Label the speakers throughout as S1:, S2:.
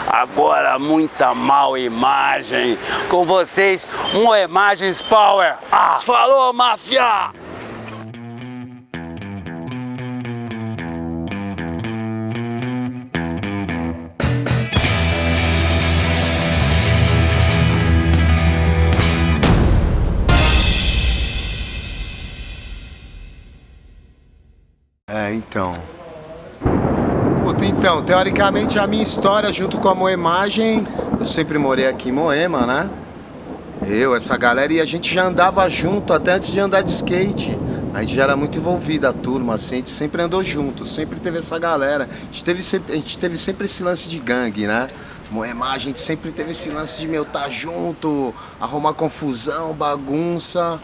S1: Agora muita mal imagem. Com vocês, Moemagens Power. Falou, máfia!
S2: Então, teoricamente a minha história junto com a Moemagem, eu sempre morei aqui em Moema, né? Essa galera, e a gente já andava junto até antes de andar de skate. A gente já era muito envolvida, a turma, assim, a gente sempre andou junto, sempre teve essa galera. A gente teve sempre esse lance de gangue, né? Moemagem, a gente sempre teve esse lance de, tá junto, arrumar confusão, bagunça.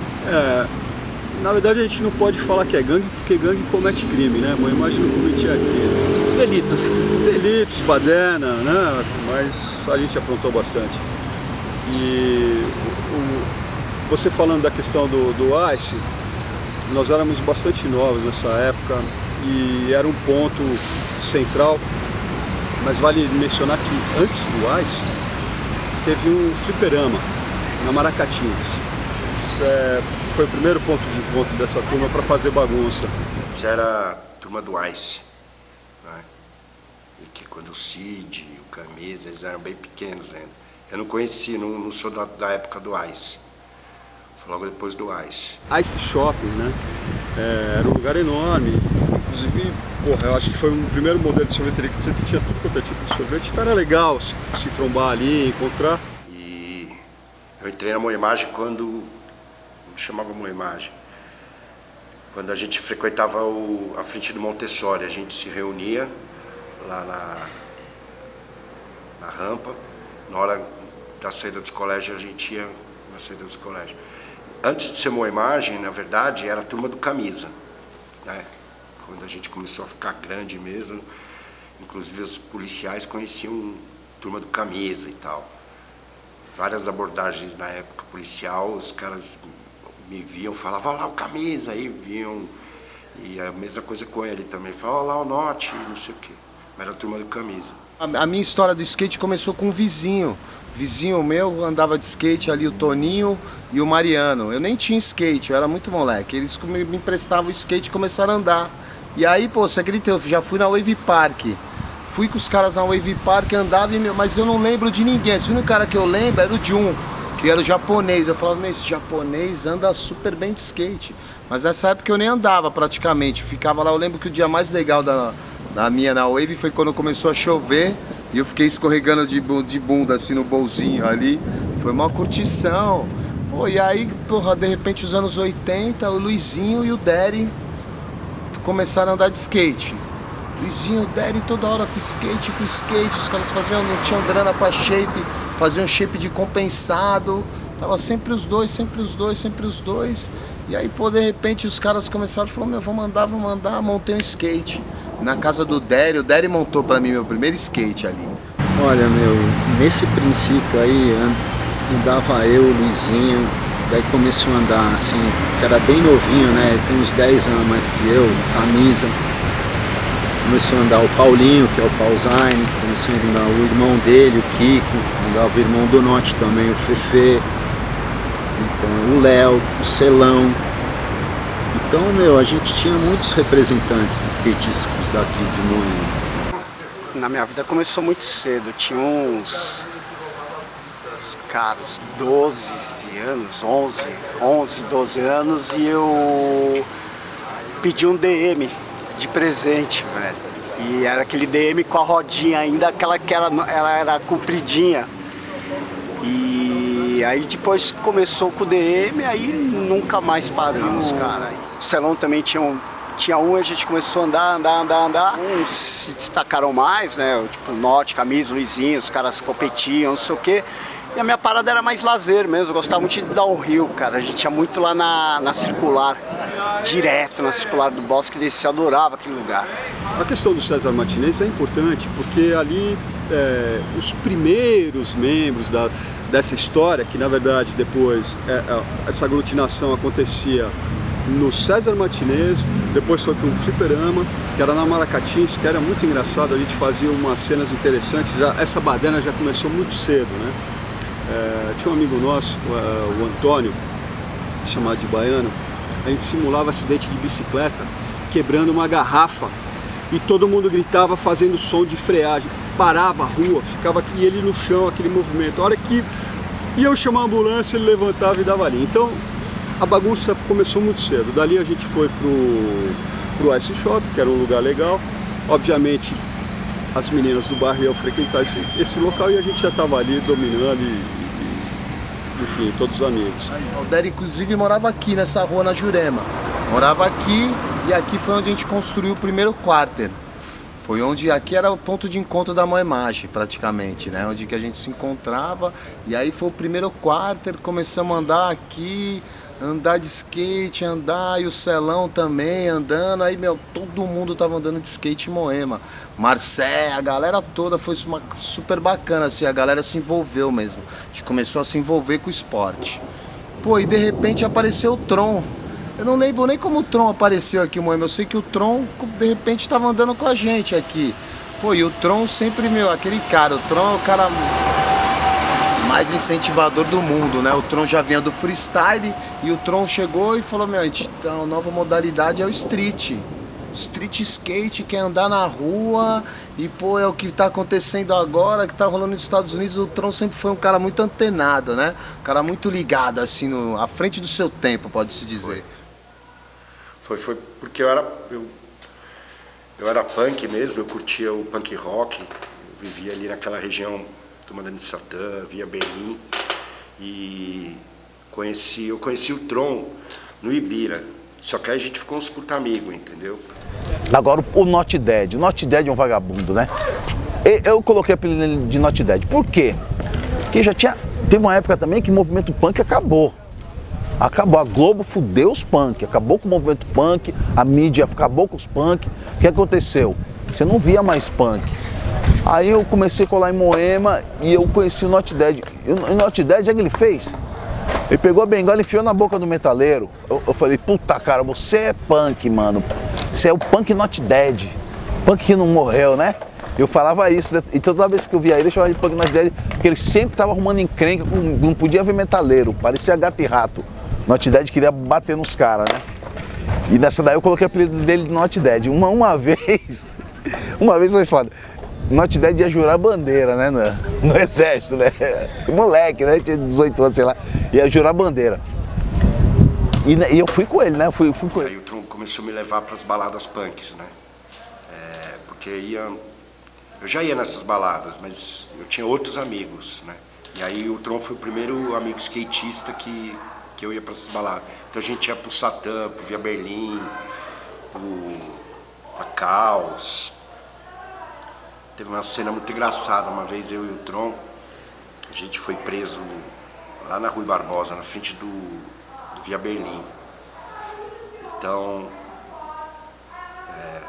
S3: Na verdade a gente não pode falar que é gangue, porque gangue comete crime, né? Moemagem não cometia crime. Delitos, baderna, né? Mas a gente aprontou bastante. E você falando da questão do Ice, nós éramos bastante novos nessa época e era um ponto central, mas vale mencionar que antes do Ice teve um fliperama na Maracatins. Foi o primeiro ponto de encontro dessa turma para fazer bagunça.
S4: Isso era a turma do Ice, né? E que quando o Cid, o Camisa, eles eram bem pequenos ainda. Eu não conheci, não sou da época do Ice. Foi logo depois do Ice.
S3: Ice Shopping, né? Era um lugar enorme. Inclusive, eu acho que foi um primeiro modelo de sorveteria que tinha tudo quanto é tipo de sorvete. Então era legal se trombar ali, encontrar.
S4: E eu entrei na Moemagem quando chamava Moemagem. Quando a gente frequentava a frente do Montessori, a gente se reunia lá na rampa. Na hora da saída dos colégios, a gente ia na saída dos colégios. Antes de ser Moemagem, na verdade, era a turma do Camisa, né? Quando a gente começou a ficar grande mesmo, inclusive os policiais conheciam a turma do Camisa e tal. Várias abordagens na época policial, os caras me viam, falavam, olha lá o Camisa, aí viam, e a mesma coisa com ele também, falavam, olha lá o Note, não sei o quê, mas era a turma do Camisa.
S2: A minha história do skate começou com um vizinho meu andava de skate ali, o Toninho e o Mariano. Eu nem tinha skate, eu era muito moleque, eles me emprestavam o skate e começaram a andar. E aí, você acredita, eu já fui na Wave Park, fui com os caras na Wave Park, andava, mas eu não lembro de ninguém, o único cara que eu lembro era o Jun, que era o japonês. Eu falava, esse japonês anda super bem de skate. Mas nessa época eu nem andava praticamente, ficava lá. Eu lembro que o dia mais legal da minha na Wave foi quando começou a chover e eu fiquei escorregando de bunda assim no bolzinho ali. Foi uma curtição. E aí, de repente, os anos 80, o Luizinho e o Daddy começaram a andar de skate. Luizinho e o Daddy toda hora com skate, os caras não tinham grana pra shape, faziam shape de compensado, tava sempre os dois. E aí, de repente, os caras começaram a falar, vamos andar, montei um skate. Na casa do Daddy, o Daddy montou pra mim meu primeiro skate ali.
S5: Olha, nesse princípio aí, andava eu, o Luizinho, daí começou a andar assim, que era bem novinho, né, tem uns 10 anos mais que eu, Camisa. Começou a andar o Paulinho, que é o Paulzine, começou a andar o irmão dele, o Kiko, andava o irmão do Note também, o Fefe, então, o Léo, o Celão. Então, a gente tinha muitos representantes skatísticos daqui de Moema.
S6: Na minha vida começou muito cedo, tinha uns 12 anos, 11, 12 anos, e eu pedi um DM de presente, velho. E era aquele DM com a rodinha ainda, aquela que ela era compridinha. E aí depois começou com o DM, aí nunca mais paramos, cara. O Celão também tinha um, a gente começou a andar. Uns se destacaram mais, né? Tipo, o Norte, Camisa, Luizinho, os caras competiam, não sei o quê. E a minha parada era mais lazer mesmo, eu gostava muito de downhill, cara. A gente ia muito lá na Circular, direto na Circular do Bosque, descia, adorava aquele lugar.
S3: A questão do César Martinez é importante, porque ali os primeiros membros dessa história, que na verdade depois essa aglutinação acontecia no César Martinez, depois foi para um fliperama, que era na Maracatins, que era muito engraçado, a gente fazia umas cenas interessantes, essa baderna já começou muito cedo, né? Tinha um amigo nosso, o Antônio, chamado de Baiano, a gente simulava acidente de bicicleta, quebrando uma garrafa, e todo mundo gritava fazendo som de freagem, parava a rua, ficava e ele no chão, aquele movimento. A hora que ia chamar a ambulância, ele levantava e dava ali. Então a bagunça começou muito cedo. Dali a gente foi pro Ice Shop, que era um lugar legal. Obviamente as meninas do bairro iam frequentar esse local e a gente já estava ali dominando enfim, todos os amigos.
S2: O Deri, inclusive, morava aqui nessa rua na Jurema. Morava aqui e aqui foi onde a gente construiu o primeiro quarter. Foi onde, aqui era o ponto de encontro da Moemage, praticamente, né? Onde que a gente se encontrava. E aí foi o primeiro quarter, começamos a andar aqui, andar de skate, e o Celão também andando. Aí, meu, todo mundo tava andando de skate em Moema. Marcé, a galera toda, foi super bacana, assim, a galera se envolveu mesmo. A gente começou a se envolver com o esporte. Pô, e de repente apareceu o Tron. Eu não lembro nem como o Tron apareceu aqui, Moema. Eu sei que o Tron, de repente, estava andando com a gente aqui. Pô, e o Tron sempre, meu, aquele cara. O Tron é o cara mais incentivador do mundo, né? O Tron já vinha do freestyle e o Tron chegou e falou, meu, a nova modalidade é o street. Street skate, que é andar na rua e, pô, é o que tá acontecendo agora, que tá rolando nos Estados Unidos. O Tron sempre foi um cara muito antenado, né? Um cara muito ligado, assim, à frente do seu tempo, pode-se dizer.
S4: Foi porque eu era punk mesmo, eu curtia o punk rock, eu vivia ali naquela região, Tomada de Satã, via Berlim, e eu conheci o Tron no Ibira, só que aí a gente ficou uns puta amigos, entendeu?
S7: Agora o Not Dead. O Not Dead é um vagabundo, né? Eu coloquei o apelido de Not Dead. Por quê? Porque teve uma época também que o movimento punk acabou. A Globo fudeu os punk, acabou com o movimento punk, a mídia acabou com os punk. O que aconteceu? Você não via mais punk. Aí eu comecei a colar em Moema e eu conheci o Not Dead. E o Not Dead, o que ele fez? Ele pegou a bengala e enfiou na boca do metaleiro. Eu falei, puta cara, você é punk, mano. Você é o punk Not Dead. Punk que não morreu, né? Eu falava isso, e toda vez que eu via ele, eu chamava de punk Not Dead, porque ele sempre tava arrumando encrenca, não podia ver metaleiro, parecia gato e rato. Not Dead queria bater nos caras, né? E nessa daí eu coloquei o apelido dele de Not Dead. Uma vez foi foda. Not Dead ia jurar bandeira, né? No exército, né? Moleque, né? Tinha 18 anos, sei lá. Ia jurar bandeira. E eu fui com ele, né? Fui com ele.
S4: Aí o Tron começou a me levar para as baladas punks, né? Porque eu já ia nessas baladas, mas eu tinha outros amigos, né? E aí o Tron foi o primeiro amigo skatista que eu ia para essas baladas. Então a gente ia pro Satã, pro Via Berlim, pra Caos. Teve uma cena muito engraçada, uma vez eu e o Tron, a gente foi preso lá na Rui Barbosa, na frente do Via Berlim. Então,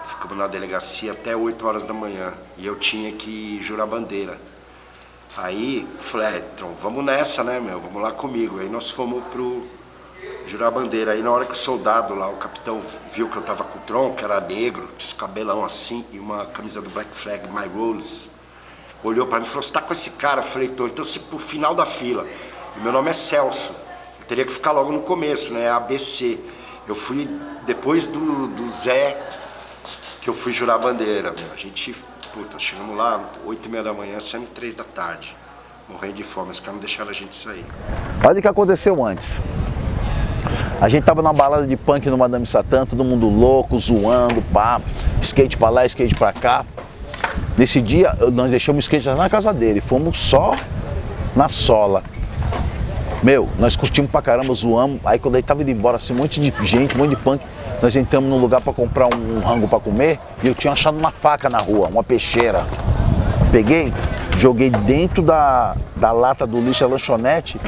S4: ficamos na delegacia até 8 horas da manhã e eu tinha que jurar bandeira. Aí, falei, Tron, vamos nessa, né, meu, vamos lá comigo. Aí nós fomos pro jurar bandeira. Aí na hora que o soldado lá, o capitão, viu que eu tava com o Tron, que era negro, tinha esse cabelão assim, e uma camisa do Black Flag, My Rules, olhou pra mim e falou, você tá com esse cara? Eu falei, tô, então você pro final da fila. E meu nome é Celso, eu teria que ficar logo no começo, né, ABC. Eu fui, depois do Zé, que eu fui jurar bandeira, meu. A gente, puta, chegamos lá, 8h30 da manhã, saímos 3 da tarde, morrendo de fome, os caras não deixaram a gente sair.
S7: Olha o que aconteceu antes. A gente tava numa balada de punk no Madame Satã, todo mundo louco, zoando, pá, skate pra lá, skate pra cá. Nesse dia, nós deixamos o skate na casa dele, fomos só na sola. Meu, nós curtimos pra caramba, zoamos. Aí quando ele tava indo embora, assim, um monte de gente, um monte de punk, nós entramos num lugar pra comprar um rango pra comer e eu tinha achado uma faca na rua, uma peixeira. Peguei, joguei dentro da lata do lixo, a lanchonete.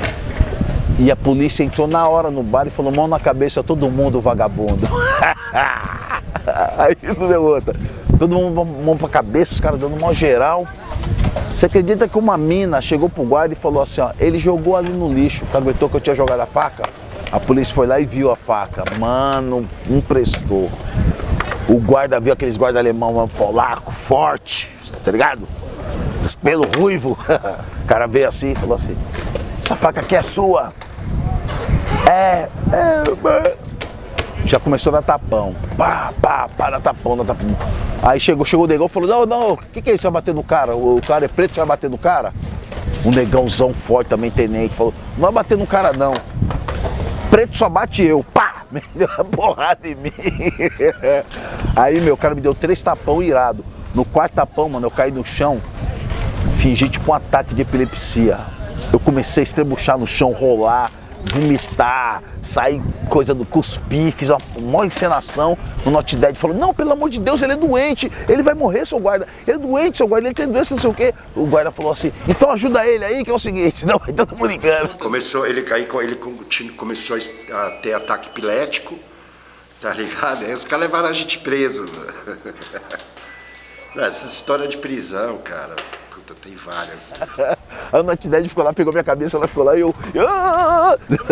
S7: E a polícia entrou na hora no bar e falou, mão na cabeça, todo mundo vagabundo. Aí não deu outra. Todo mundo mão pra cabeça, os caras dando mó geral. Você acredita que uma mina chegou pro guarda e falou assim, ó, ele jogou ali no lixo, tu aguentou que eu tinha jogado a faca? A polícia foi lá e viu a faca. Mano, não prestou. O guarda viu aqueles guarda alemão, polaco, forte, tá ligado? Pelo ruivo. O cara veio assim e falou assim: essa faca aqui é sua. Já começou a dar tapão. Pá, dá tapão. Aí chegou o negão e falou: não, o que é isso? Você vai bater no cara? O cara é preto, você vai bater no cara? Um negãozão forte também, tenente, falou: não vai bater no cara não. Preto só bate eu. Pá! Me deu uma porrada em mim. Aí, meu, cara me deu 3 tapão irado. No 4º tapão, mano, eu caí no chão, fingi tipo um ataque de epilepsia. Eu comecei a estrebuchar no chão, rolar, vomitar, sair coisa do cuspir, fiz uma maior encenação. O Not Dead falou: não, pelo amor de Deus, ele é doente, ele vai morrer, seu guarda. Ele é doente, seu guarda, ele tem doença, não sei o quê. O guarda falou assim: então ajuda ele aí, que é o seguinte. Não, então tô brincando.
S4: Começou a ter ataque epilético, tá ligado? Aí os caras levaram a gente preso. Essa história de prisão, cara, puta, tem várias.
S7: A Not Dead ficou lá, pegou minha cabeça, ela ficou lá e eu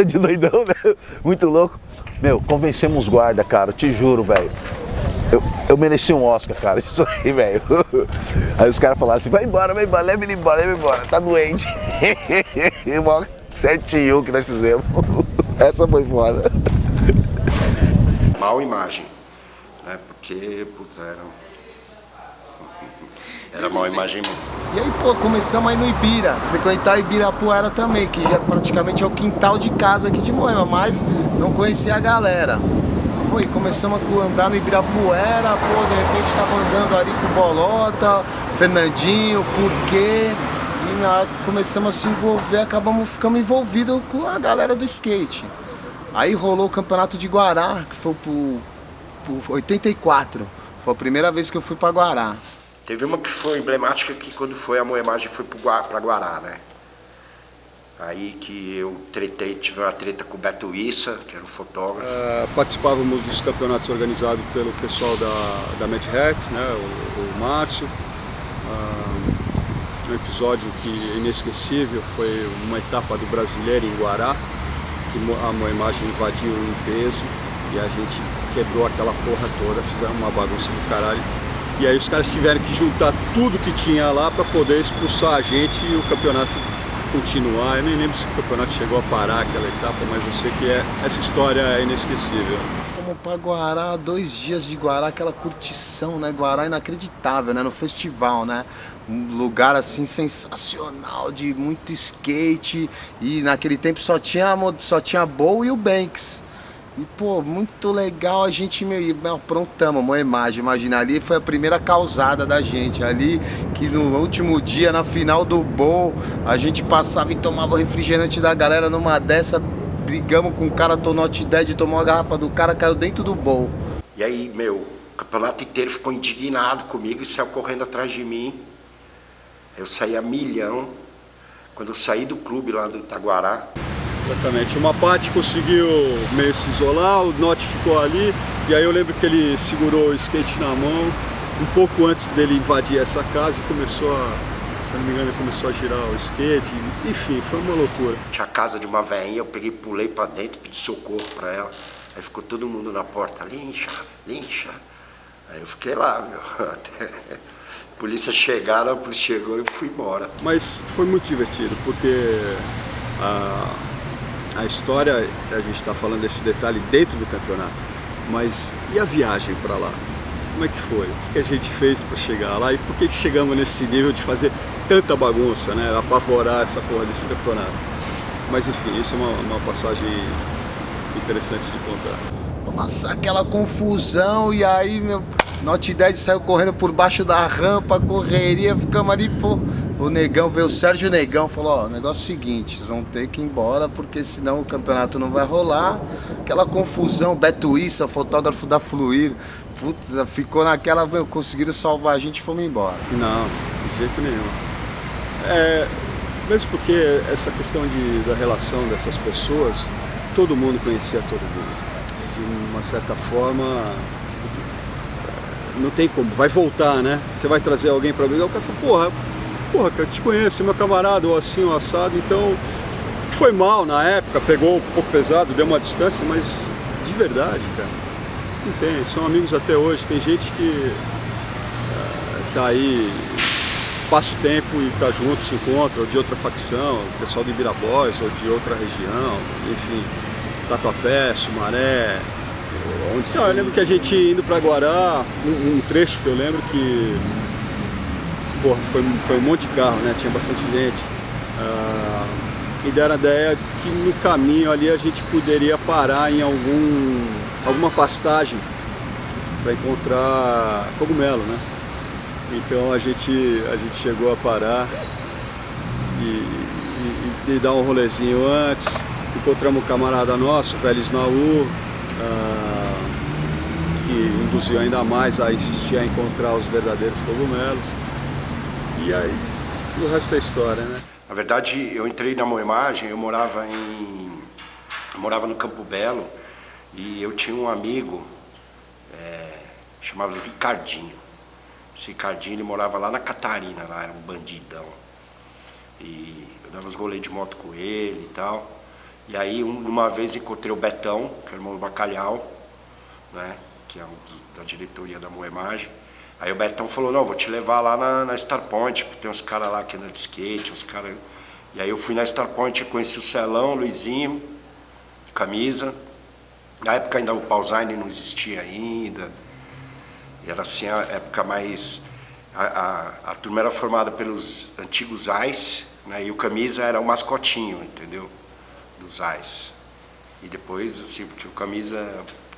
S7: de doidão, né? Muito louco. Meu, convencemos os guarda, cara, te juro, velho. Eu mereci um Oscar, cara, isso aí, velho. Aí os caras falaram assim: vai embora, leva ele embora, tá doente. Certinho que nós fizemos. Essa foi foda.
S4: Mal imagem, né? Porque, puta, era mal imagem mesmo.
S2: E aí, pô, começamos aí no Ibira, frequentar Ibirapuera também, que já praticamente é o quintal de casa aqui de Moema, mas não conhecia a galera. Pô, e começamos a andar no Ibirapuera, pô, de repente tava andando ali com o Bolota, Fernandinho, Porquê, e começamos a se envolver, ficamos envolvidos com a galera do skate. Aí rolou o campeonato de Guará, que foi por 84, foi a primeira vez que eu fui pra Guará.
S4: Teve uma que foi emblemática, que quando foi a moemagem foi pra Guará, né? Aí que eu tive uma treta com o Beto Issa, que era um fotógrafo.
S3: Participávamos dos campeonatos organizados pelo pessoal da Mad Hats, né? O Márcio. Um episódio que é inesquecível foi uma etapa do Brasileiro em Guará, que a moemagem invadiu em peso e a gente quebrou aquela porra toda, fizemos uma bagunça do caralho. E aí os caras tiveram que juntar tudo que tinha lá para poder expulsar a gente e o campeonato continuar. Eu nem lembro se o campeonato chegou a parar aquela etapa, mas eu sei que essa história é inesquecível.
S2: Fomos para Guará, 2 dias de Guará, aquela curtição, né? Guará inacreditável, né? No festival, né? Um lugar assim sensacional, de muito skate, e naquele tempo só tinha Bow e o Banks. E, pô, muito legal, a gente aprontamos uma imagem, imagina, ali foi a primeira causada da gente, ali que no último dia, na final do bowl, a gente passava e tomava refrigerante da galera, numa dessa, brigamos com o cara, do Not Dead, tomou a garrafa do cara, caiu dentro do bowl.
S4: E aí, meu, o campeonato inteiro ficou indignado comigo e saiu correndo atrás de mim. Eu saí a milhão, quando eu saí do clube lá do Itaguará.
S3: Exatamente, uma parte conseguiu meio se isolar, o Not ficou ali, e aí eu lembro que ele segurou o skate na mão, um pouco antes dele invadir essa casa, e começou se não me engano, começou a girar o skate, enfim, foi uma loucura.
S4: Tinha a casa de uma velhinha, eu peguei, pulei pra dentro, pedi socorro pra ela, aí ficou todo mundo na porta: lincha, lincha. Aí eu fiquei lá, meu, até a polícia chegaram, a polícia chegou e eu fui embora.
S3: Mas foi muito divertido, porque a história, a gente está falando desse detalhe dentro do campeonato, mas e a viagem para lá? Como é que foi? O que a gente fez para chegar lá e por que chegamos nesse nível de fazer tanta bagunça, né? Apavorar essa porra desse campeonato? Mas enfim, isso é uma passagem interessante de contar.
S2: Nossa, aquela confusão, e aí, meu, Not Dead saiu correndo por baixo da rampa, correria, ficamos ali, pô. O Negão, veio o Sérgio Negão, falou: ó, o negócio é o seguinte, vocês vão ter que ir embora, porque senão o campeonato não vai rolar. Aquela confusão, Beto Issa, fotógrafo da Fluir, putz, ficou naquela, meu, conseguiram salvar a gente e fomos embora.
S3: Não, de jeito nenhum. Mesmo porque essa questão da relação dessas pessoas, todo mundo conhecia todo mundo. De uma certa forma, não tem como, vai voltar, né? Você vai trazer alguém para brigar, o cara fala: porra, cara, eu te conheço, é meu camarada, ou assim, ou assado, então que foi mal na época, pegou um pouco pesado, deu uma distância, mas de verdade, cara, não tem, são amigos até hoje. Tem gente que tá aí, passa o tempo e tá junto, se encontra, ou de outra facção, o pessoal do Ibirabóis, ou de outra região, enfim, Tatuapé, Sumaré, onde... Não, eu lembro que a gente indo pra Guará, um trecho que eu lembro que, porra, foi um monte de carro, né, tinha bastante gente, e deram a ideia que no caminho ali a gente poderia parar em alguma pastagem para encontrar cogumelo, né? Então a gente chegou a parar e dar um rolezinho antes. Encontramos um camarada nosso, o velho Snaú, que induziu ainda mais a insistir a encontrar os verdadeiros cogumelos. E aí o resto é história, né?
S4: Na verdade, eu entrei na Moemagem, eu morava no Campo Belo e eu tinha um amigo, chamava Ricardinho. Esse Ricardinho, ele morava lá na Catarina, lá era um bandidão. E eu dava uns rolês de moto com ele e tal. E aí, uma vez encontrei o Betão, que é o irmão do Bacalhau, né, que é da diretoria da Moemagem. Aí o Betão falou, não, vou te levar lá na Star Point, porque tem uns caras lá que andam de skate, uns caras... E aí eu fui na Star Point, conheci o Celão, o Luizinho, Camisa. Na época ainda o Pausine não existia ainda. E era assim a época mais... A turma era formada pelos antigos Ais, né, e o Camisa era o mascotinho, entendeu? Dos Ais. E depois, assim, porque o Camisa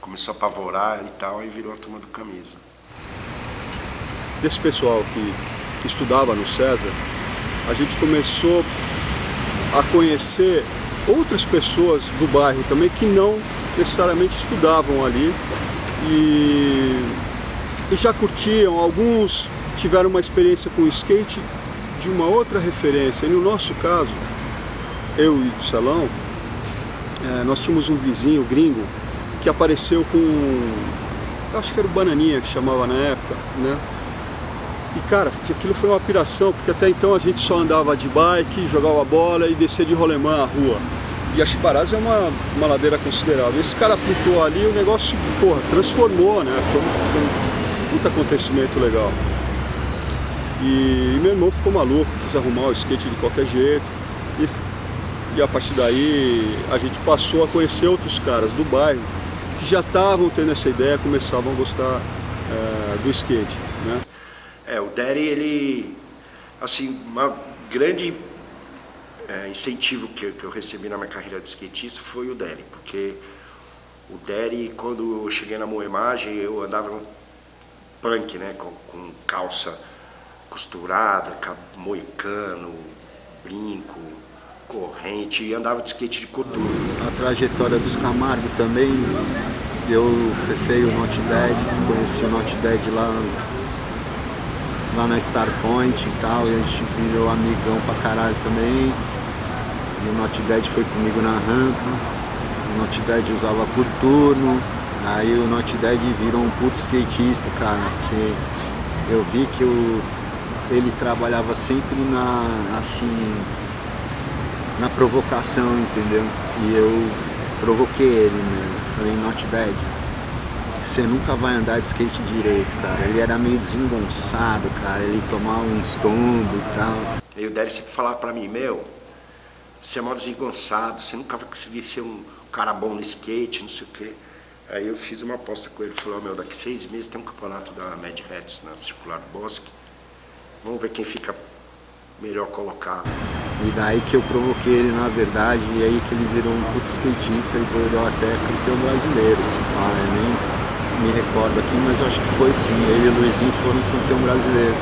S4: começou a apavorar e tal, e virou a turma do Camisa.
S3: Desse pessoal que estudava no César, a gente começou a conhecer outras pessoas do bairro também que não necessariamente estudavam ali e já curtiam. Alguns tiveram uma experiência com o skate de uma outra referência. E no nosso caso, eu e o Celão, nós tínhamos um vizinho gringo que apareceu com, acho que era o Bananinha que chamava na época, né? E cara, aquilo foi uma piração, porque até então a gente só andava de bike, jogava bola e descia de rolemã a rua. E a Chiparaz é uma ladeira considerável. Esse cara pintou ali, o negócio, porra, transformou, né? Foi um muito acontecimento legal. E meu irmão ficou maluco, quis arrumar o skate de qualquer jeito. E a partir daí a gente passou a conhecer outros caras do bairro que já estavam tendo essa ideia, começavam a gostar do skate, né?
S4: O Daddy, ele, assim, uma grande incentivo que eu recebi na minha carreira de skatista foi o Daddy, porque o Daddy, quando eu cheguei na Moemagem, eu andava punk, né, com calça costurada, moicano, brinco, corrente, e andava de skate de coturno.
S5: A trajetória dos Camargo também, eu fefei o Not Dead, conheci o Not Dead lá na Star Point e tal, e a gente virou amigão pra caralho também. E o Not Dead foi comigo na rampa, o Not Dead usava por turno, aí o Not Dead virou um puto skatista, cara, porque eu vi que ele trabalhava sempre na provocação, entendeu? E eu provoquei ele mesmo, falei, Not Dead, você nunca vai andar de skate direito, cara. Ele era meio desengonçado, cara, ele tomava uns tombos e tal.
S4: E o Daddy sempre falava pra mim, você é mó desengonçado, você nunca vai conseguir ser um cara bom no skate, não sei o quê. Aí eu fiz uma aposta com ele, falou, daqui 6 meses tem um campeonato da Mad Hats na Circular do Bosque, vamos ver quem fica melhor colocado.
S5: E daí que eu provoquei ele, na verdade, e aí que ele virou um puto skatista e virou até campeão brasileiro, assim, eu nem me recordo aqui, mas eu acho que foi sim, ele e o Luizinho foram campeão brasileiro.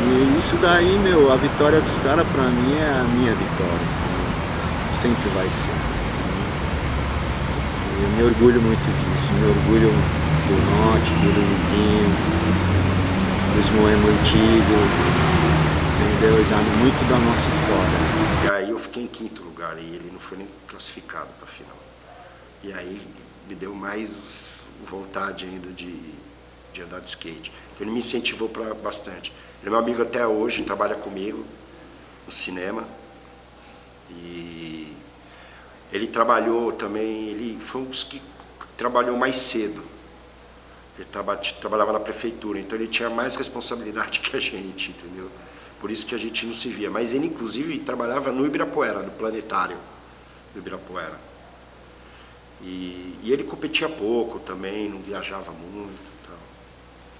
S5: E isso daí, a vitória dos caras pra mim é a minha vitória, sempre vai ser. E eu me orgulho muito disso, me orgulho do Note, do Luizinho, dos Moemo antigos, entendeu? E dando muito da nossa história.
S4: E aí eu fiquei em 5º lugar e ele não foi nem classificado pra final. E aí me deu mais vontade ainda de andar de skate. Então ele me incentivou bastante. Ele é meu amigo até hoje, trabalha comigo no cinema. E ele trabalhou também, ele foi um dos que trabalhou mais cedo. Ele trabalhava na prefeitura, então ele tinha mais responsabilidade que a gente, entendeu? Por isso que a gente não se via. Mas ele, inclusive, trabalhava no Ibirapuera, no planetário do Ibirapuera. E ele competia pouco também, não viajava muito e tal.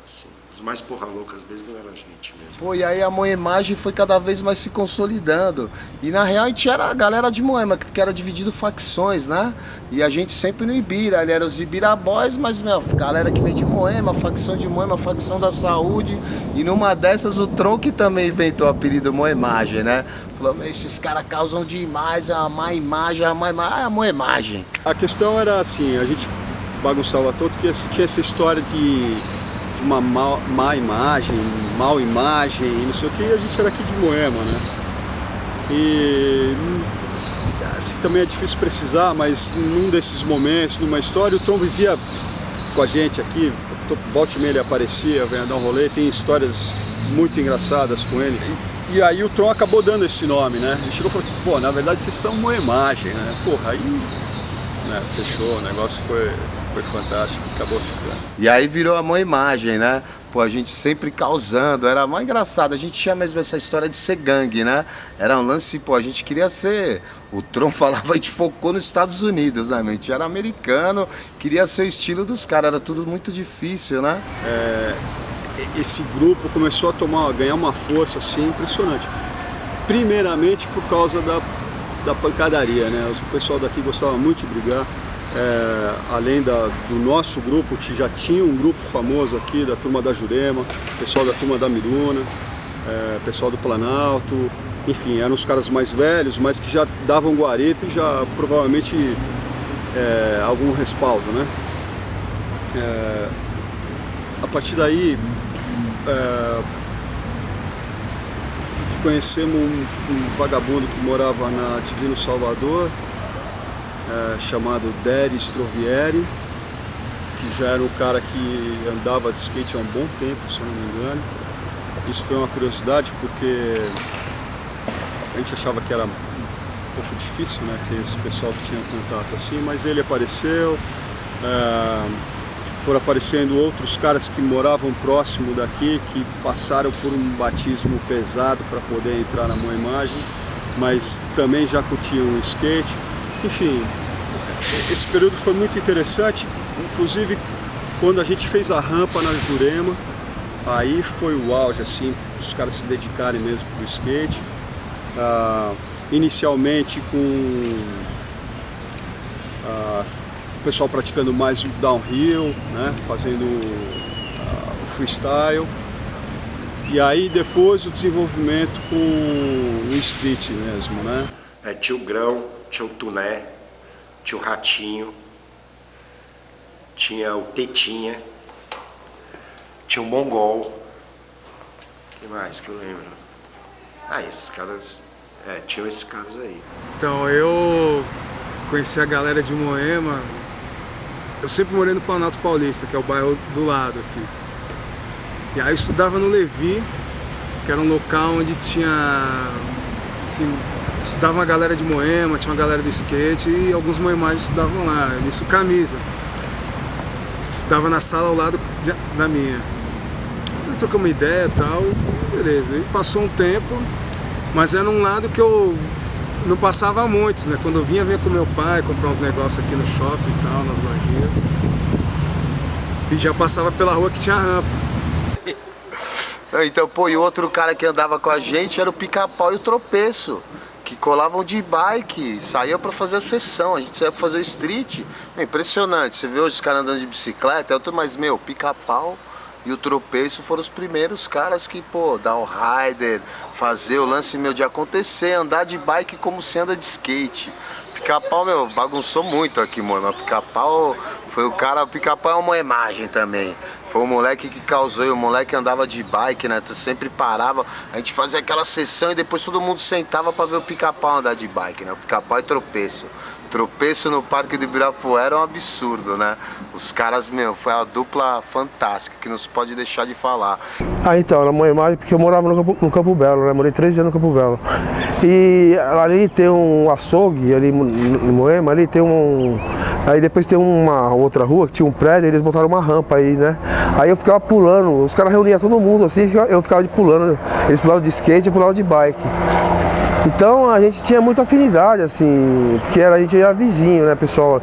S4: Assim, os mais porra loucas mesmo não era a gente mesmo.
S2: Pô, e aí a Moemagem foi cada vez mais se consolidando. E na real a gente era a galera de Moema, que era dividido facções, né? E a gente sempre no Ibira, ali eram os Ibira Boys, mas, meu, galera que vem de Moema, facção de Moema, facção da saúde. E numa dessas o Tronk também inventou o apelido Moemagem, né? Falou, meu, esses caras causam demais, a má imagem, a Moemagem.
S3: A questão era assim, a gente bagunçava todo, que tinha essa história de uma má imagem, mal imagem, não sei o que, e a gente era aqui de Moema, né? E assim, também é difícil precisar, mas num desses momentos, numa história, o Tom vivia com a gente aqui, volta e meia ele aparecia, vinha dar um rolê, tem histórias muito engraçadas com ele. E aí o Tron acabou dando esse nome, né? Ele chegou e falou, pô, na verdade vocês são Moemagem, né? Porra, aí né, fechou, o negócio foi fantástico, acabou ficando.
S2: E aí virou a Moemagem, né? Pô, a gente sempre causando, era mais engraçado. A gente tinha mesmo essa história de ser gangue, né? Era um lance, pô, a gente queria ser... O Tron falava, a gente focou nos Estados Unidos, né? A gente era americano, queria ser o estilo dos caras, era tudo muito difícil, né?
S3: Esse grupo começou a ganhar uma força assim impressionante. Primeiramente por causa da pancadaria, né? O pessoal daqui gostava muito de brigar. Além do nosso grupo, já tinha um grupo famoso aqui da turma da Jurema, pessoal da turma da Miruna, pessoal do Planalto, enfim, eram os caras mais velhos, mas que já davam guarita e já provavelmente algum respaldo, né? A partir daí conhecemos um vagabundo que morava na Divino Salvador, chamado Dery Strovieri, que já era um cara que andava de skate há um bom tempo, se eu não me engano. Isso foi uma curiosidade porque a gente achava que era um pouco difícil, né, ter esse pessoal que tinha contato assim, mas ele apareceu. Foram aparecendo outros caras que moravam próximo daqui, que passaram por um batismo pesado para poder entrar na Moemagem, mas também já curtiam o skate. Enfim, esse período foi muito interessante, inclusive quando a gente fez a rampa na Jurema, aí foi o auge, assim, os caras se dedicarem mesmo para o skate. Inicialmente com o pessoal praticando mais o downhill, né, fazendo o freestyle, e aí depois o desenvolvimento com o street mesmo, né?
S4: Tinha o Grão, tinha o Tuné, tinha o Ratinho, tinha o Tetinha, tinha o Mongol. O que mais que eu lembro? Esses caras, tinham esses caras aí.
S8: Então, eu conheci a galera de Moema. Eu sempre morei no Planalto Paulista, que é o bairro do lado aqui. E aí eu estudava no Levi, que era um local onde tinha, assim, estudava uma galera de Moema, tinha uma galera do skate e alguns moemagens estudavam lá, isso camisa. Estudava na sala ao lado da minha. Aí trocamos uma ideia e tal, beleza. E passou um tempo, mas era um lado que eu não passava muito, né? Quando eu vinha com meu pai, comprar uns negócios aqui no shopping e tal, nas lojinhas. E já passava pela rua que tinha rampa.
S2: Então, pô, e o outro cara que andava com a gente era o Pica-Pau e o Tropeço, que colavam de bike, saíam pra fazer a sessão, a gente saía pra fazer o street. É impressionante, você vê hoje os caras andando de bicicleta, mas, meu, Pica-Pau e o Tropeço foram os primeiros caras que, pô, dar o rider, fazer o lance, meu, de acontecer, andar de bike como se anda de skate. Pica-Pau, meu, bagunçou muito aqui, mano. Pica-Pau foi o cara, o Pica-Pau é uma imagem também. Foi o moleque que causou, o moleque andava de bike, né? Tu sempre parava, a gente fazia aquela sessão e depois todo mundo sentava pra ver o Pica-Pau andar de bike, né? O Pica-Pau e Tropeço. Tropeço no Parque do Ibirapuera é um absurdo, né? Os caras, meu, foi uma dupla fantástica, que não se pode deixar de falar.
S9: Então, era uma imagem porque eu morava no Campo Belo, né? Morei 3 anos no Campo Belo. E ali tem um açougue, ali em Moema, ali tem um... Aí depois tem uma outra rua que tinha um prédio, eles botaram uma rampa aí, né? Aí eu ficava pulando, os caras reuniam todo mundo assim, eu ficava de pulando. Eles pulavam de skate, eu pulava de bike. Então a gente tinha muita afinidade, assim, porque a gente era vizinho, né, pessoal?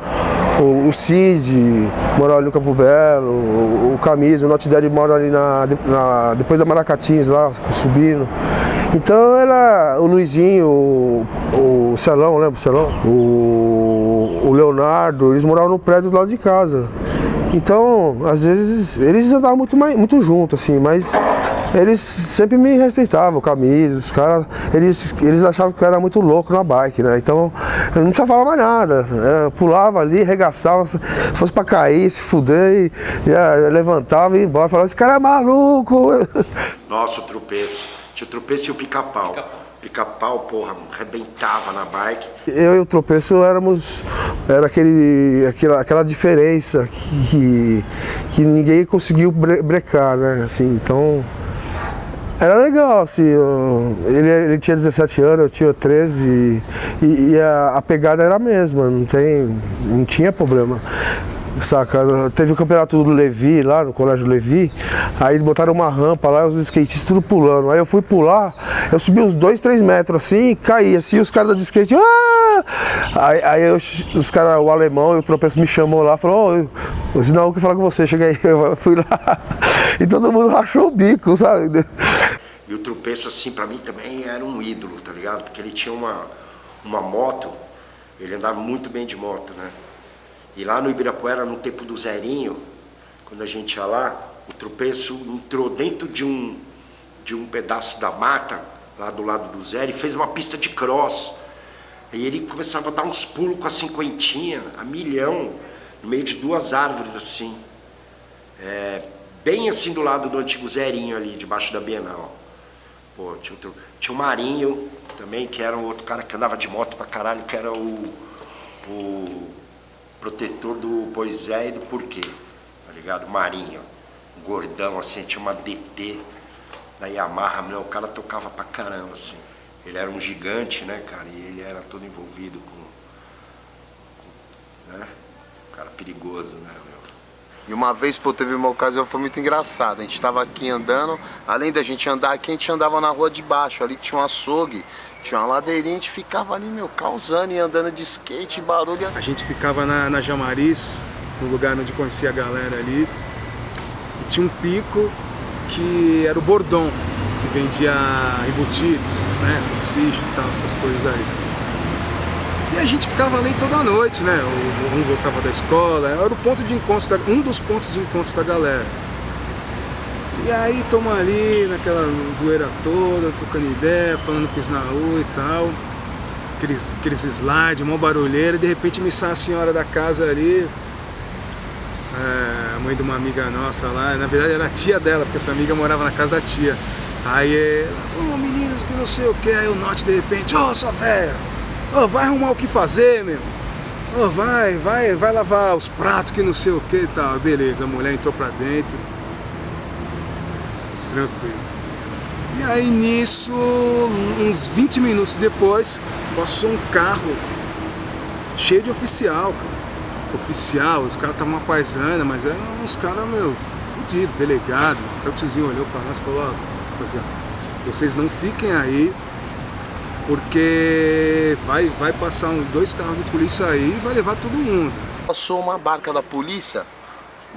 S9: O Cid morava ali no Campo Belo, o Camisa, o Not Dead mora ali depois da Maracatins lá, subindo. Então era o Luizinho, o Celão, lembra o Celão? O Leonardo, eles moravam no prédio do lado de casa. Então, às vezes, eles andavam muito juntos, assim, mas eles sempre me respeitavam, o Camisa, os caras, eles achavam que eu era muito louco na bike, né? Então, eu não precisava falar mais nada. Eu pulava ali, arregaçava, se fosse pra cair, se fuder, já levantava e ia embora. Falava, esse cara é maluco!
S4: Nossa, o tropeço. Tinha o tropeço e o pica-pau. Pica-pau, porra, arrebentava na bike.
S9: Eu e o tropeço era aquela diferença que ninguém conseguiu brecar, né? Assim, então, era legal, assim, ele tinha 17 anos, eu tinha 13 e a pegada era a mesma, não tinha problema. Saca, teve o campeonato do Levi lá no Colégio Levi, aí botaram uma rampa lá, os skatistas tudo pulando. Aí eu fui pular, eu subi uns 2, 3 metros assim e caí, assim, os caras de skate, ah! Aí os caras, o alemão e o tropeço me chamou lá, falou, ô, o Sinal que falar com você, chega aí, eu fui lá e todo mundo rachou o bico, sabe?
S4: E o tropeço, assim, pra mim também era um ídolo, tá ligado? Porque ele tinha uma moto, ele andava muito bem de moto, né? E lá no Ibirapuera, no tempo do Zerinho, quando a gente ia lá, o tropeço entrou dentro de um pedaço da mata, lá do lado do Zero, e fez uma pista de cross. E ele começava a dar uns pulos com a cinquentinha, a milhão, no meio de 2 árvores assim. Bem assim do lado do antigo Zerinho ali, debaixo da Bienal. Pô, tinha o Marinho também, que era um outro cara que andava de moto pra caralho, que era o protetor do Poisé e do Porquê, tá ligado? Marinho, gordão, assim, tinha uma DT da Yamaha, meu, o cara tocava pra caramba, assim. Ele era um gigante, né, cara, e ele era todo envolvido com né? Um cara perigoso, né, meu.
S2: E uma vez, pô, teve uma ocasião, foi muito engraçado. A gente tava aqui andando, além da gente andar aqui, a gente andava na rua de baixo, ali tinha um açougue. Tinha uma ladeirinha, a gente ficava ali, meu, causando e andando de skate, barulho.
S8: A gente ficava na Jamariz, no lugar onde conhecia a galera ali. E tinha um pico que era o Bordon, que vendia embutidos, né, salsicha e tal, essas coisas aí. E a gente ficava ali toda noite, né, um voltava da escola, era o ponto de encontro, um dos pontos de encontro da galera. E aí toma ali naquela zoeira toda, trocando ideia, falando com os na rua e tal. Aqueles slides, mó barulheira, e de repente me sai a senhora da casa ali, a mãe de uma amiga nossa lá, na verdade era a tia dela, porque essa amiga morava na casa da tia. Aí ela, ô meninos que não sei o que, aí o Note de repente, ô sua velha, vai arrumar o que fazer, meu. Vai lavar os pratos que não sei o que e tal. Beleza, a mulher entrou pra dentro. Tranquilo. E aí nisso, uns 20 minutos depois, passou um carro cheio de oficial, cara. Oficial, os caras estavam uma paisana, mas eram uns caras, meu, fudidos, delegado. Até o tiozinho olhou pra nós e falou, ó, rapaziada, vocês não fiquem aí, porque vai passar 2 carros de polícia aí e vai levar todo mundo.
S2: Passou uma barca da polícia,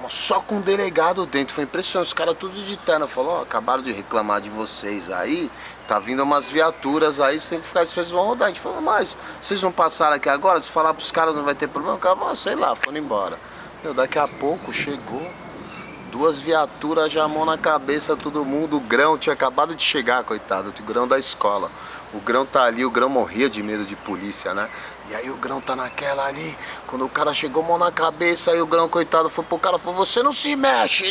S2: só com um delegado dentro, foi impressionante, os caras tudo de terno, falou, ó, acabaram de reclamar de vocês aí, tá vindo umas viaturas aí, vocês tem que ficar, vocês vão rodar. A gente falou, mas vocês não passaram aqui agora? Se falar pros caras não vai ter problema, o cara, sei lá, foram embora. Meu, daqui a pouco chegou 2 viaturas, já a mão na cabeça, todo mundo, o Grão tinha acabado de chegar, coitado, o Grão da escola. O Grão tá ali, o Grão morria de medo de polícia, né? E aí o Grão tá naquela ali, quando o cara chegou, mão na cabeça, aí o Grão, coitado, foi pro cara, falou, você não se mexe.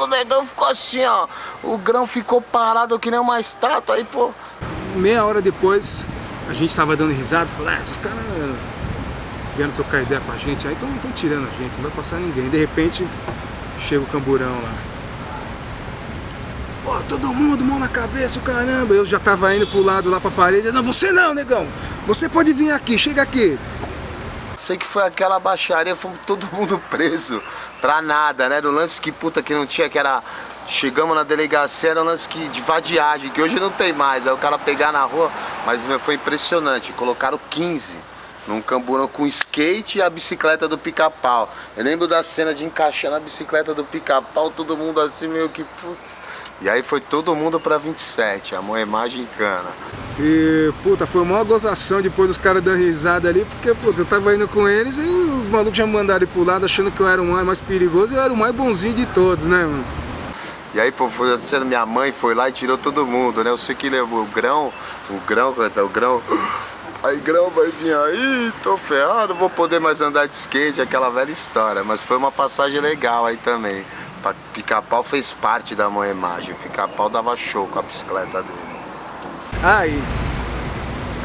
S2: O negão ficou assim, ó, o Grão ficou parado que nem uma estátua, aí, pô.
S8: Meia hora depois, a gente tava dando risada, falou, esses caras vieram trocar ideia com a gente, aí estão tirando a gente, não vai passar ninguém. De repente, chega o camburão lá. Pô, todo mundo, mão na cabeça, o caramba. Eu já tava indo pro lado lá pra parede. Não, você não, negão. Você pode vir aqui, chega aqui.
S2: Sei que foi aquela baixaria, fomos todo mundo preso pra nada, né? Do lance que puta que não tinha, que era... Chegamos na delegacia, era um lance de vadiagem, que hoje não tem mais. Aí o cara pegar na rua, mas foi impressionante. Colocaram 15 num camburão com skate e a bicicleta do Pica-Pau. Eu lembro da cena de encaixar na bicicleta do Pica-Pau, todo mundo assim meio que putz. E aí foi todo mundo pra 27, a Moemagem Cana.
S8: E, puta, foi uma gozação depois os caras dando risada ali, porque, puta, eu tava indo com eles e os malucos já me mandaram ir pro lado achando que eu era o mais perigoso e eu era o mais bonzinho de todos, né, mano?
S2: E aí, pô, sendo minha mãe foi lá e tirou todo mundo, né? Eu sei que levou o grão. Aí grão vai vir aí, tô ferrado, não vou poder mais andar de skate, aquela velha história. Mas foi uma passagem legal aí também. Pica-Pau fez parte da Moemagem. Pica-Pau dava show com a bicicleta dele.
S8: Aí,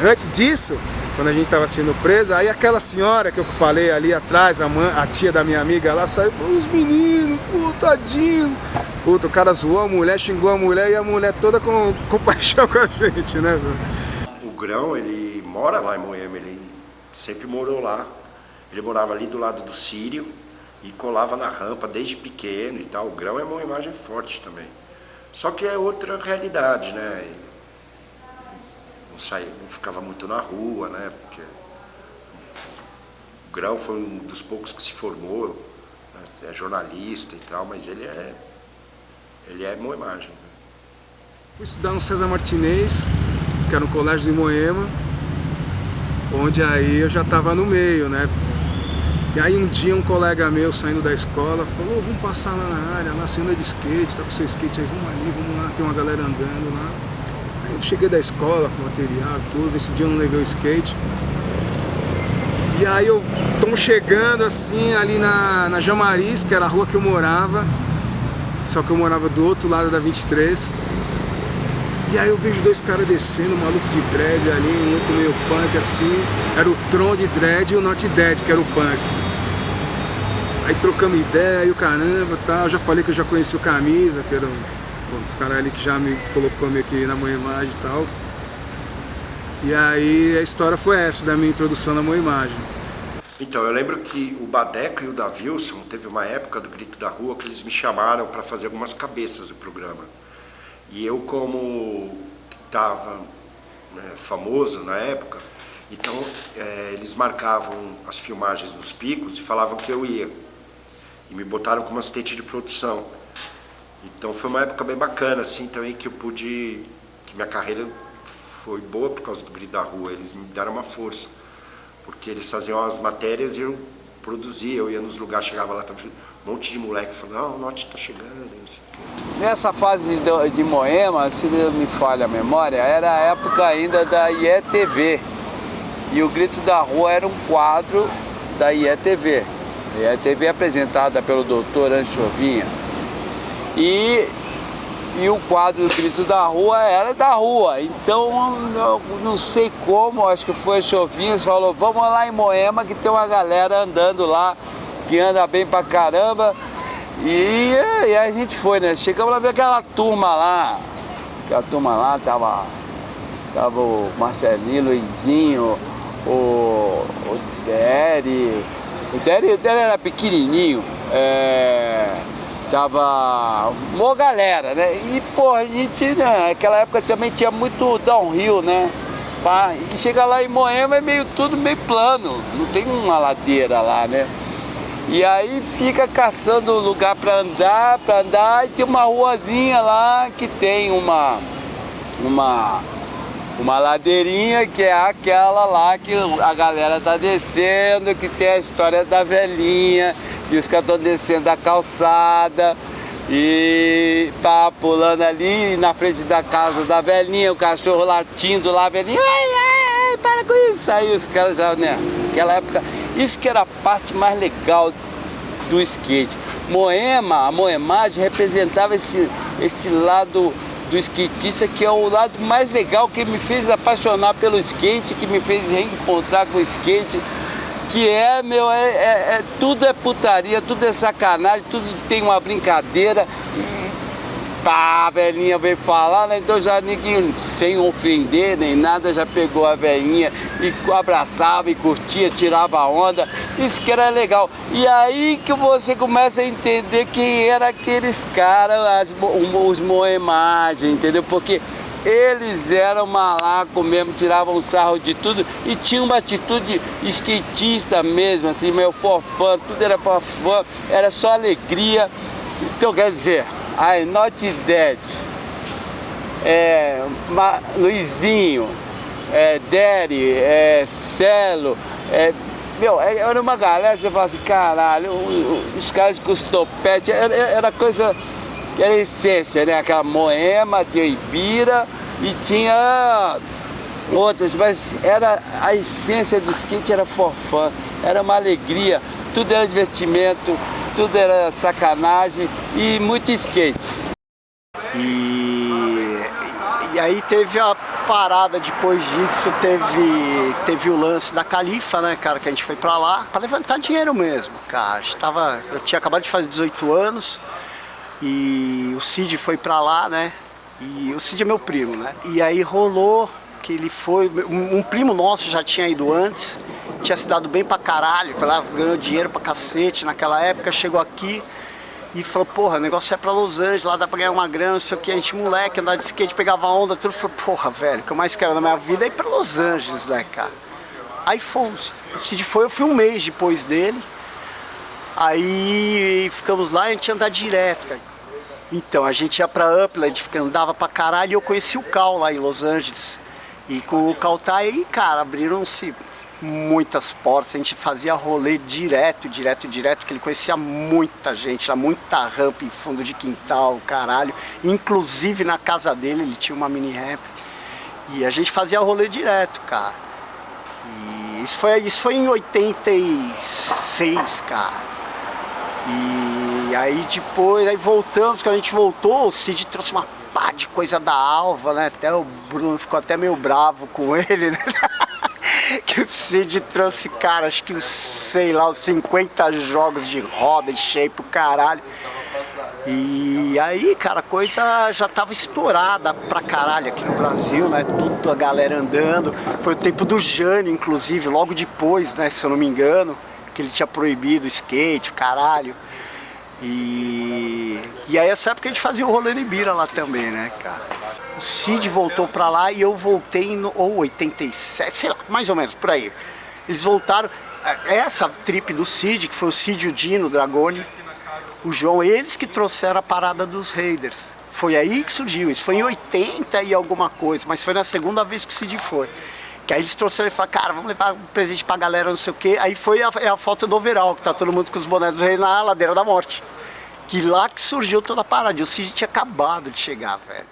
S8: antes disso, quando a gente tava sendo preso, aí aquela senhora que eu falei ali atrás, a tia da minha amiga, ela saiu e falou, os meninos, pô, tadinho. Puta, o cara zoou a mulher, xingou a mulher e a mulher toda com paixão com a gente, né, velho?
S4: O Grão, ele mora lá em Moema, ele sempre morou lá. Ele morava ali do lado do Sírio e colava na rampa desde pequeno e tal. O Grão é uma imagem forte também. Só que é outra realidade, né? Não ficava muito na rua, né? Porque o Grão foi um dos poucos que se formou, né? É jornalista e tal, mas ele é Moemagem.
S8: Fui estudar no César Martinez, que era um colégio de Moema, onde aí eu já estava no meio, né? E aí um dia um colega meu saindo da escola falou, vamos passar lá na área, lá você anda de skate, tá com seu skate aí, vamos lá, tem uma galera andando lá. Aí eu cheguei da escola com material, tudo, esse dia eu não levei o skate. E aí estamos chegando assim ali na Jamariz, que era a rua que eu morava, só que eu morava do outro lado da 23. E aí eu vejo dois caras descendo, um maluco de dread ali, um outro meio punk assim. Era o Tron de dread e o Not Dead, que era o punk. Aí trocamos ideia e o caramba e tal. Já falei que eu já conheci o Camisa, que era um dos caras ali que já me colocou meio que na Moemagem e tal. E aí a história foi essa, da minha introdução na Moemagem.
S4: Então, eu lembro que o Badeco e o Davilson, teve uma época do Grito da Rua que eles me chamaram para fazer algumas cabeças do programa. E eu, como estava famoso na época, então eles marcavam as filmagens nos picos e falavam que eu ia. E me botaram como assistente de produção. Então foi uma época bem bacana, assim, também que eu pude... que minha carreira foi boa por causa do Grito da Rua. Eles me deram uma força. Porque eles faziam as matérias e eu produzia, eu ia nos lugares, chegava lá, um monte de moleque falando, não, o Note tá chegando, não sei o quê.
S1: Nessa fase de Moema, se não me falha a memória, era a época ainda da IETV. E o Grito da Rua era um quadro da IETV. A IETV é apresentada pelo Dr. Anchovinhas. E o quadro do Grito da Rua era da rua. Então, eu não sei como, acho que foi a Chovinhas, falou, vamos lá em Moema que tem uma galera andando lá, que anda bem pra caramba. E a gente foi, né? Chegamos lá ver aquela turma lá. Aquela turma lá tava o Marcelinho, Luizinho, o Dery. O Dery era pequenininho. Tava uma galera, né? E, porra, a gente, né, naquela época também tinha muito downhill, né? E chega lá em Moema é tudo meio plano, não tem uma ladeira lá, né? E aí fica caçando lugar pra andar, e tem uma ruazinha lá que tem uma ladeirinha que é aquela lá que a galera tá descendo, que tem a história da velhinha, que os caras estão descendo a calçada e tá pulando ali na frente da casa da velhinha, o cachorro latindo lá, a velhinha, ai, para com isso. Aí os caras já, né, naquela época, isso que era a parte mais legal do skate. A Moemagem representava esse lado do skatista, que é o lado mais legal, que me fez apaixonar pelo skate, que me fez reencontrar com o skate, que tudo é putaria, tudo é sacanagem, tudo tem uma brincadeira. pá, a velhinha veio falar, né? Então já ninguém, sem ofender nem nada, já pegou a velhinha e abraçava e curtia, tirava onda. Isso que era legal. E aí que você começa a entender quem eram aqueles caras, os moemagens, entendeu? Porque eles eram malacos mesmo, tiravam sarro de tudo e tinham uma atitude skatista mesmo, assim, meio fofã, tudo era pra fã, era só alegria. Então quer dizer, I Not Dead, Luizinho, Daddy, Celo, meu, era uma galera, você fala assim, caralho, os caras com os topetes, era coisa... que era a essência, né? Aquela Moema, tinha Ibira e tinha outras, mas era a essência do skate, era forfã, era uma alegria, tudo era divertimento, tudo era sacanagem e muito skate.
S6: E aí teve a parada, depois disso teve o lance da Califa, né, cara, que a gente foi pra lá pra levantar dinheiro mesmo, cara. Eu tinha acabado de fazer 18 anos, e o Cid foi pra lá, né? E o Cid é meu primo, né? E aí rolou que ele foi... Um primo nosso já tinha ido antes, tinha se dado bem pra caralho, foi lá, ganhou dinheiro pra cacete naquela época, chegou aqui e falou, porra, o negócio é pra Los Angeles, lá dá pra ganhar uma grana, não sei o que, a gente moleque, andava de skate, pegava onda, tudo, falou, porra, velho, o que eu mais quero na minha vida é ir pra Los Angeles, né, cara? Aí fomos. O Cid foi, eu fui um mês depois dele, aí ficamos lá e a gente ia andar direto, cara. Então, a gente ia pra Upland, andava pra caralho, e eu conheci o Cal lá em Los Angeles. E com o Cal tá aí, cara, abriram-se muitas portas, a gente fazia rolê direto, que ele conhecia muita gente, lá, muita rampa em fundo de quintal, caralho. Inclusive na casa dele, ele tinha uma mini ramp. E a gente fazia rolê direto, cara. E isso foi em 86, cara. E aí depois, aí voltamos, quando a gente voltou, o Cid trouxe uma pá de coisa da Alva, né? Até o Bruno ficou até meio bravo com ele, né? Que o Cid trouxe, cara, acho que sei lá, uns 50 jogos de roda e shape, o caralho. E aí, cara, a coisa já tava estourada pra caralho aqui no Brasil, né? Tudo a galera andando. Foi o tempo do Jânio, inclusive, logo depois, né? Se eu não me engano, que ele tinha proibido o skate, o caralho. E aí essa época a gente fazia o rolê de Ibira lá também, né, cara? O Cid voltou pra lá e eu voltei em 87, sei lá, mais ou menos, por aí. Eles voltaram, essa trip do Cid, que foi o Cid, o Dino, o Dragone, o João, eles que trouxeram a parada dos Raiders. Foi aí que surgiu, isso foi em 80 e alguma coisa, mas foi na segunda vez que o Cid foi. Que aí eles trouxeram e falaram, cara, vamos levar um presente pra galera, não sei o quê. Aí foi a foto do overall, que tá todo mundo com os bonés do rei na ladeira da morte. Que lá que surgiu toda a parada. E o Cid tinha acabado de chegar, velho.